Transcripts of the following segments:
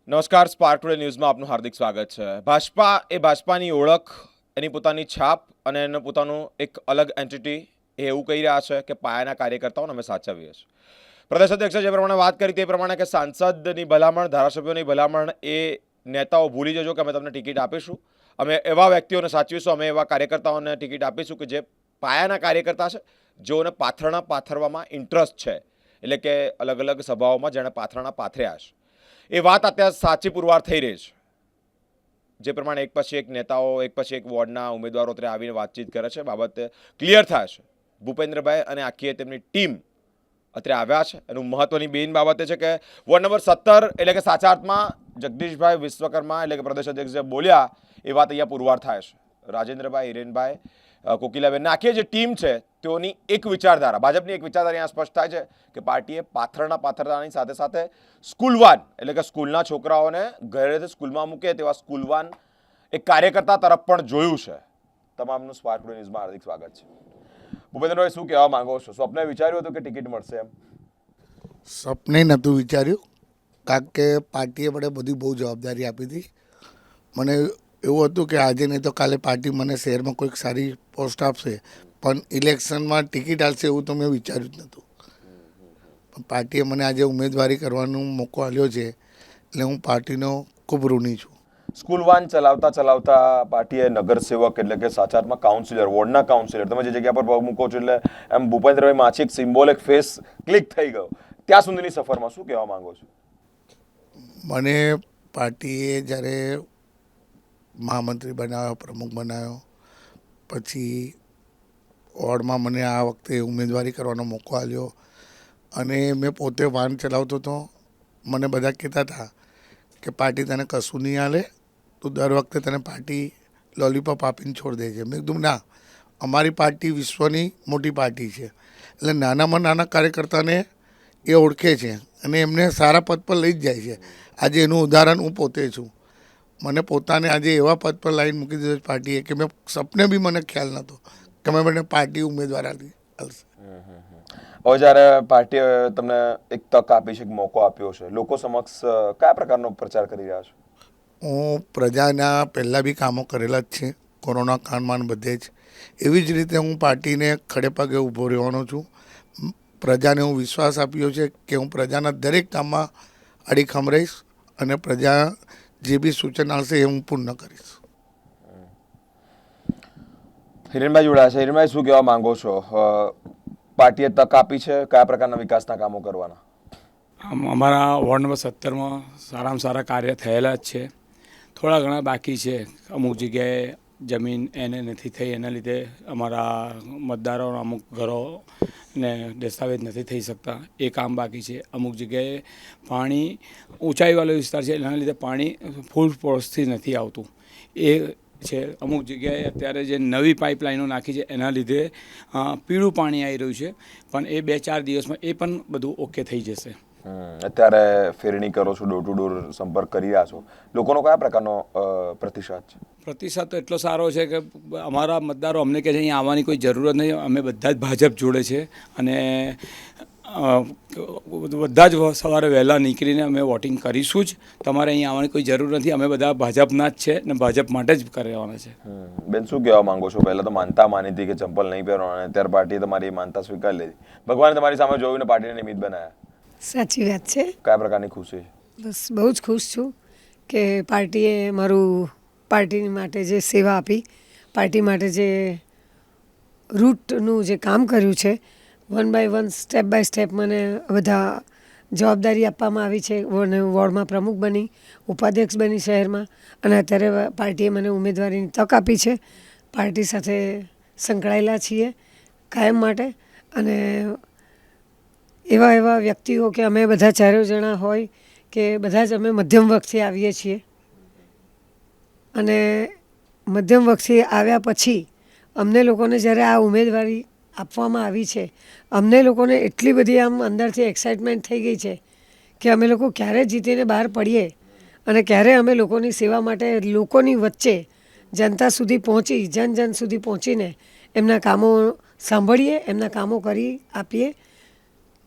નમસ્કાર, spark today ન્યૂઝમાં આપનું હાર્દિક સ્વાગત છે. ભાજપા એ ભાજપાની ઓળખ, એની પોતાની છાપ અને એનું પોતાનું એક અલગ એન્ટિટી એ એવું કહી રહ્યા છે કે પાયાના કાર્યકર્તાઓને અમે સાચવીએ છીએ. પ્રદેશ અધ્યક્ષે જે પ્રમાણે વાત કરી તે પ્રમાણે કે સાંસદની ભલામણ, ધારાસભ્યોની ભલામણ એ નેતાઓ ભૂલી જજો કે અમે તમને ટિકિટ આપીશું, અમે એવા વ્યક્તિઓને સાચવીશું, અમે એવા કાર્યકર્તાઓને ટિકિટ આપીશું કે જે પાયાના કાર્યકર્તા છે, જેઓને પાથરણા પાથરવામાં ઇન્ટરેસ્ટ છે, એટલે કે અલગ અલગ સભાઓમાં જેણે પાથરણા પાથર્યા છે. એ વાત અત્યારે સાચી પુરવાર થઈ રહી છે. જે પ્રમાણે એક પછી એક નેતાઓ, એક પછી એક વોર્ડના ઉમેદવારો ત્યાં આવીને વાતચીત કરે છે, બાબતે ક્લિયર થાય છે. ભૂપેન્દ્રભાઈ અને આખી તેમની ટીમ અત્યારે આવ્યા છે. એનું મહત્વની બેન બાબત એ છે કે વોર્ડ નંબર 17 એટલે કે સાચા અર્થમાં જગદીશભાઈ વિશ્વકર્મા એટલે કે પ્રદેશ અધ્યક્ષ જે બોલ્યા એ વાત અહીંયા પુરવાર થાય છે. રાજેન્દ્રભાઈ, હિરેનભાઈ, કોકિલાબેન આખી જે ટીમ છે તેઓની એક વિચારધારા, ભાજપની એક વિચારધારા અહીંયા સ્પષ્ટ થાય છે કે પાર્ટીએ પાથરતાની સાથે સાથે સ્કૂલવાન એટલે કે સ્કૂલના છોકરાઓને ઘરેથી સ્કૂલમાં મૂકે તેવા સ્કૂલવાન એક કાર્યકર્તા તરફ પણ જોયું છે. તમામનું સ્પાર્ક ટુડે ન્યૂઝમાં હાર્દિક સ્વાગત છે. ભૂપેન્દ્રભાઈ, શું કહેવા માંગો છો? સ્વપ્ને વિચાર્યું હતું કે ટિકિટ મળશે એમ? સપને નહોતું વિચાર્યું, કારણ કે પાર્ટીએ મને બધી બહુ જવાબદારી આપી હતી. મને એવું હતું કે આજે નહીં તો કાલે પાર્ટી મને શહેરમાં કોઈક સારી પોસ્ટ આપશે, પણ ઇલેક્શનમાં ટિકિટ આપશે એવું તો મેં વિચાર્યું જ નહોતું. પણ પાર્ટીએ મને આજે ઉમેદવારી કરવાનો મોકો આપ્યો છે, એટલે હું પાર્ટીનો ખૂબ ઋણી છું. સ્કૂલ વાન ચલાવતા ચલાવતા પાર્ટીએ નગરસેવક એટલે કે સાચા અર્થમાં કાઉન્સિલર, વોર્ડના કાઉન્સિલર, તમે જે જગ્યા પર પગ મૂકો છો એટલે એમ ભૂપેન્દ્રભાઈ માછી એક સિમ્બોલિક ફેસ ક્લિક થઈ ગયો. ત્યાં સુધીની સફરમાં શું કહેવા માંગો છો? મને પાર્ટીએ જ્યારે મહામંત્રી બનાવ્યો, પ્રમુખ બનાવ્યો, પછી વોર્ડમાં મને આ વખતે ઉમેદવારી કરવાનો મોકો આપ્યો અને મેં પોતે વાહન ચલાવતો હતો. મને બધા કહેતા હતા કે પાર્ટી તને કશું નહીં આલે, તું દર વખતે તને પાર્ટી લોલીપોપ આપીને છોડી દે છે. મેં કીધું ના, અમારી પાર્ટી વિશ્વની મોટી પાર્ટી છે, એટલે નાનામાં નાના કાર્યકર્તાને એ ઓળખે છે અને એમને સારા પદ પર લઈ જ જાય છે. આજે એનું ઉદાહરણ હું પોતે છું. મને પોતાને આજે એવા પદ પર લાઈન મૂકી દીધો પાર્ટીએ કે મેં સપને બી મને ખ્યાલ નહોતો કે મેં મને પાર્ટી ઉમેદવાર આવશે. હવે જ્યારે પાર્ટીએ તમને એક તક આપી છે, એક મોકો આપ્યો છે, લોકો સમક્ષ કયા પ્રકારનો પ્રચાર કરી રહ્યા છો? હું પ્રજાના પહેલાં બી કામો કરેલા જ છે, કોરોના કાળમાં બધે જ. એવી જ રીતે હું પાર્ટીને ખડે પગે ઊભો રહેવાનો છું. પ્રજાને હું વિશ્વાસ આપ્યો છે કે હું પ્રજાના દરેક કામમાં અડીખમ રહીશ અને પ્રજા જે બી સૂચન આવશે એ હું પૂર્ણ કરીશ. હિરેનભાઈ જોડાયા છે. હિરેનભાઈ, શું કહેવા માંગો છો? પાર્ટીએ તક આપી છે, કયા પ્રકારના વિકાસના કામો કરવાના? અમારા વોર્ડ નંબર 17માં સારામાં સારા કાર્ય થયેલા જ છે. થોડા ઘણા બાકી છે. અમુક જગ્યાએ જમીન એને નથી થઈ, એના લીધે અમારા મતદારોના અમુક ઘરોને દસ્તાવેજ નથી થઈ શકતા, એ કામ બાકી છે. અમુક જગ્યાએ પાણી ઊંચાઈવાળો વિસ્તાર છે, એના લીધે પાણી ફૂલ ફોર્સથી નથી આવતું, એ છે. અમુક જગ્યાએ અત્યારે જે નવી પાઇપલાઇનો નાખી છે એના લીધે પીળું પાણી આવી રહ્યું છે, પણ એ 2-4 દિવસમાં એ પણ બધું ઓકે થઈ જશે. અત્યારે ફેરણી કરો છો, ડોર ટુ ડોર સંપર્ક કરી રહ્યા છો, લોકોનો કયા પ્રકારનો પ્રતિસાદ છે? પ્રતિસાદ તો એટલો સારો છે કે અમારા મતદારો અમને કહે છે અહીંયા આવવાની કોઈ જરૂરત નહીં, અમે બધા જ ભાજપ જોડે છે અને બધા જ સવારે વહેલા નીકળીને અમે વોટિંગ કરીશું જ. તમારે અહીંયા આવવાની કોઈ જરૂર નથી, અમે બધા ભાજપના જ છે અને ભાજપ માટે જ કરવાના છે. બેન, શું કહેવા માંગો છો? પહેલાં તો માનતા માની હતી કે ચંપલ નહીં પહેરવાના, અત્યારે પાર્ટીએ તમારી માનતા સ્વીકારી લીધી, ભગવાને તમારી સામે જોયું ને પાર્ટીને નિમિત્ત બનાવ્યા. સાચી વાત છે. કયા પ્રકારની ખુશી? બસ બહુ જ ખુશ છું કે પાર્ટીએ પાર્ટી માટે જે સેવા આપી, પાર્ટી માટે જે રૂટનું જે કામ કર્યું છે, 1 by 1 સ્ટેપ બાય સ્ટેપ મને બધા જવાબદારી આપવામાં આવી છે. વોર્ડમાં પ્રમુખ બની, ઉપાધ્યક્ષ બની શહેરમાં, અને અત્યારે પાર્ટીએ મને ઉમેદવારીની તક આપી છે. પાર્ટી સાથે સંકળાયેલા છીએ કાયમ માટે, અને એવા વ્યક્તિઓ કે અમે બધા 4 જણા હોય કે બધા જ અમે મધ્યમ વર્ગથી આવીએ છીએ, અને મધ્યમ વર્ગથી આવ્યા પછી અમને લોકોને જ્યારે આ ઉમેદવારી આપવામાં આવી છે, અમને લોકોને એટલી બધી આમ અંદરથી એક્સાઇટમેન્ટ થઈ ગઈ છે કે અમે લોકો ક્યારે જીતીને બહાર પડીએ અને ક્યારે અમે લોકોની સેવા માટે લોકોની વચ્ચે જનતા સુધી પહોંચી, જન સુધી પહોંચીને એમના કામો સાંભળીએ, એમના કામો કરી આપીએ,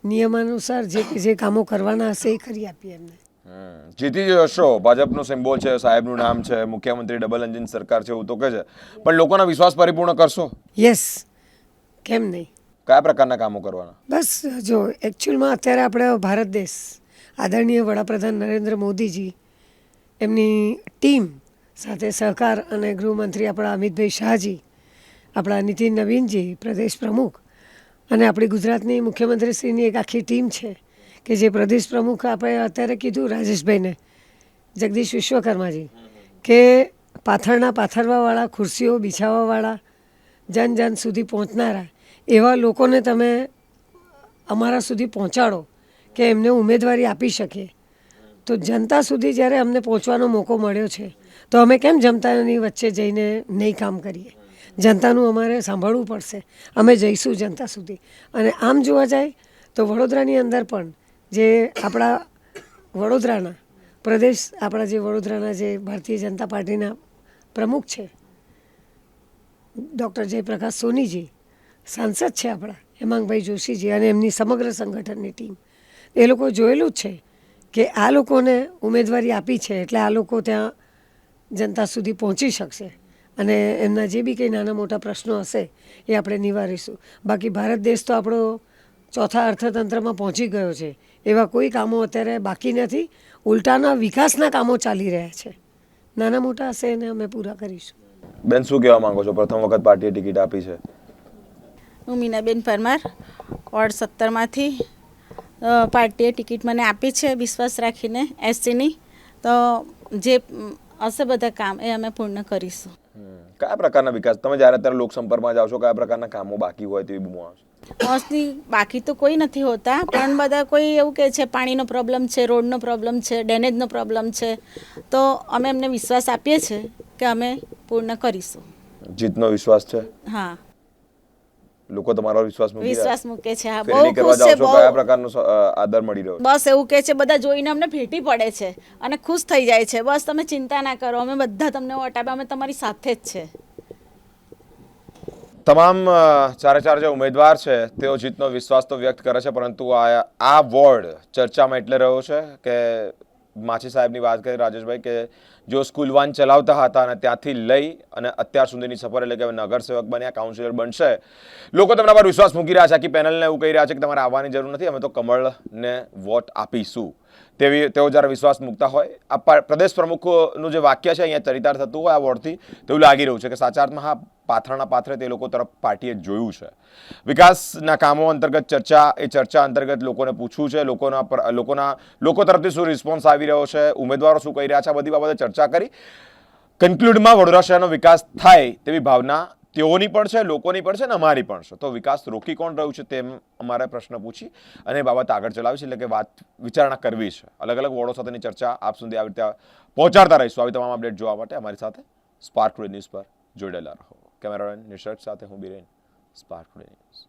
નિયમાનુસાર જે કામો કરવાના હશે એ કરી આપીએ એમને. જીતી જશો, ભાજપનું સિમ્બોલ છે, સાહેબનું નામ છે, મુખ્યમંત્રી ડબલ એન્જિન સરકાર છે એવું તો કહે છે, પણ લોકોના વિશ્વાસ પરિપૂર્ણ કરશો? યસ, કેમ નહીં. કયા પ્રકારના કામો કરવાના? બસ જો એકચ્યુઅલમાં અત્યારે આપણે ભારત દેશ આદરણીય વડાપ્રધાન નરેન્દ્ર મોદીજી એમની ટીમ સાથે સહકાર અને ગૃહમંત્રી આપણા અમિતભાઈ શાહજી, આપણા નીતિન નવીનજી પ્રદેશ પ્રમુખ અને આપણી ગુજરાતની મુખ્યમંત્રીશ્રીની એક આખી ટીમ છે કે જે પ્રદેશ પ્રમુખ આપણે અત્યારે કીધું રાજેશભાઈને, જગદીશ વિશ્વકર્માજી, કે પાથરના પાથરવાવાળા, ખુરશીઓ બિછાવવાવાળા, જન જન સુધી પહોંચનારા એવા લોકોને તમે અમારા સુધી પહોંચાડો કે એમને ઉમેદવારી આપી શકીએ. તો જનતા સુધી જ્યારે અમને પહોંચવાનો મોકો મળ્યો છે તો અમે કેમ જનતાની વચ્ચે જઈને નહીં કામ કરીએ? જનતાનું અમારે સાંભળવું પડશે, અમે જઈશું જનતા સુધી. અને આમ જોવા જાય તો વડોદરાની અંદર પણ જે આપણા વડોદરાના પ્રદેશ, આપણા જે વડોદરાના જે ભારતીય જનતા પાર્ટીના પ્રમુખ છે ડૉક્ટર જયપ્રકાશ સોનીજી, સાંસદ છે આપણા હેમાંગભાઈ જોશીજી અને એમની સમગ્ર સંગઠનની ટીમ, એ લોકો જોયેલું જ છે કે આ લોકોને ઉમેદવારી આપી છે એટલે આ લોકો ત્યાં જનતા સુધી પહોંચી શકશે અને એમના જે બી કંઈ નાના મોટા પ્રશ્નો હશે એ આપણે નિવારીશું. બાકી ભારત દેશ તો આપણો ચોથા અર્થતંત્રમાં પહોંચી ગયો છે, એવા કોઈ કામો અત્યારે બાકી નથી, ઉલટાના વિકાસના કામો ચાલી રહ્યા છે. નાના મોટા હશે એને અમે પૂરા કરીશું. બેન, શું કહેવા માંગો છો? પ્રથમ વખત પાર્ટીએ ટિકિટ આપી છે. હું મીનાબેન પરમાર, વોર્ડ 17માંથી પાર્ટીએ ટિકિટ મને આપી છે વિશ્વાસ રાખીને એસસીની. તો જે હશે બધા કામ એ અમે પૂર્ણ કરીશું. કયા પ્રકારના વિકાસ, તમે જ્યારે અત્યારે લોકસંપર્કમાં જાઓ છો, કયા પ્રકારના કામો બાકી હોય તેવી બૂમો આવશે? મોસ્ટલી બાકી તો કોઈ નથી હોતા, પણ બધા કોઈ એવું કહે છે પાણીનો પ્રોબ્લેમ છે, રોડનો પ્રોબ્લેમ છે, ડેનેજનો પ્રોબ્લેમ છે, તો અમે એમને વિશ્વાસ આપીએ છીએ કે અમે પૂર્ણ કરીશું. જીતનો વિશ્વાસ છે? હા, લોકો તમારો વિશ્વાસ મૂકી રહ્યા વિશ્વાસ મૂકે છે. હા, બહુ ફેરણી કરવા ખુશ છે. જાઓ છો, કયા બહુ પ્રકારનો આદર મળી રહ્યો છે? બસ એવું કહે છે, બધા જોઈને અમને ભેટી પડે છે અને ખુશ થઈ જાય છે. બસ તમે ચિંતા ના કરો, અમે બધા તમને વોટ આપે, અમે તમારી સાથે જ છે. તમામ ચારે ચાર જે ઉમેદવાર છે તેઓ જીતનો વિશ્વાસ તો વ્યક્ત કરે છે, પરંતુ આ વોર્ડ ચર્ચામાં એટલે રહ્યો છે કે માછી સાહેબની વાત કરી રાજેશભાઈ કે જો સ્કૂલ વાન ચલાવતા હતા અને ત્યાંથી લઈ અને અત્યાર સુધીની સફર, એટલે કે નગરસેવક બન્યા, કાઉન્સિલર બનશે, લોકો તેમના પર વિશ્વાસ મૂકી રહ્યા છે. આખી પેનલને એવું કહી રહ્યા છે કે તમારે આવવાની જરૂર નથી, અમે તો કમળને વોટ આપીશું. તેઓ જ્યારે વિશ્વાસ મૂકતા હોય, આ પ્રદેશ પ્રમુખનું જે વાક્ય છે અહીંયા ચરિતાર્થ થતું હોય આ વોર્ડથી, તેવું લાગી રહ્યું છે કે સાચા અર્થમાં હા, પાથરના પાથરે તે લોકો તરફ પાર્ટીએ જોયું છે. વિકાસના કામો અંતર્ગત ચર્ચા, એ ચર્ચા અંતર્ગત લોકોને પૂછવું છે, લોકો તરફથી શું રિસ્પોન્સ આવી રહ્યો છે, ઉમેદવારો શું કહી રહ્યા છે, આ બધી બાબતે ચર્ચા કરી. કન્ક્લુડમાં વડોદરા શહેરનો વિકાસ થાય તેવી ભાવના તેઓની પણ છે, લોકોની પણ છે અને અમારી પણ છે. તો વિકાસ રોકી કોણ રહ્યું છે તેમ અમારે પ્રશ્ન પૂછી અને એ બાબત આગળ ચલાવી છે, એટલે કે વાત વિચારણા કરવી છે. અલગ અલગ વોર્ડો સાથેની ચર્ચા આપ સુધી આવી રીતે પહોંચાડતા રહીશું. આવી તમામ અપડેટ જોવા માટે અમારી સાથે સ્પાર્ક ટુડે ન્યૂઝ પર જોડાયેલા રહો. કેમેરામેન નિસર્ગ સાથે હું બિરેન, સ્પાર્ક ટુડે ન્યૂઝ.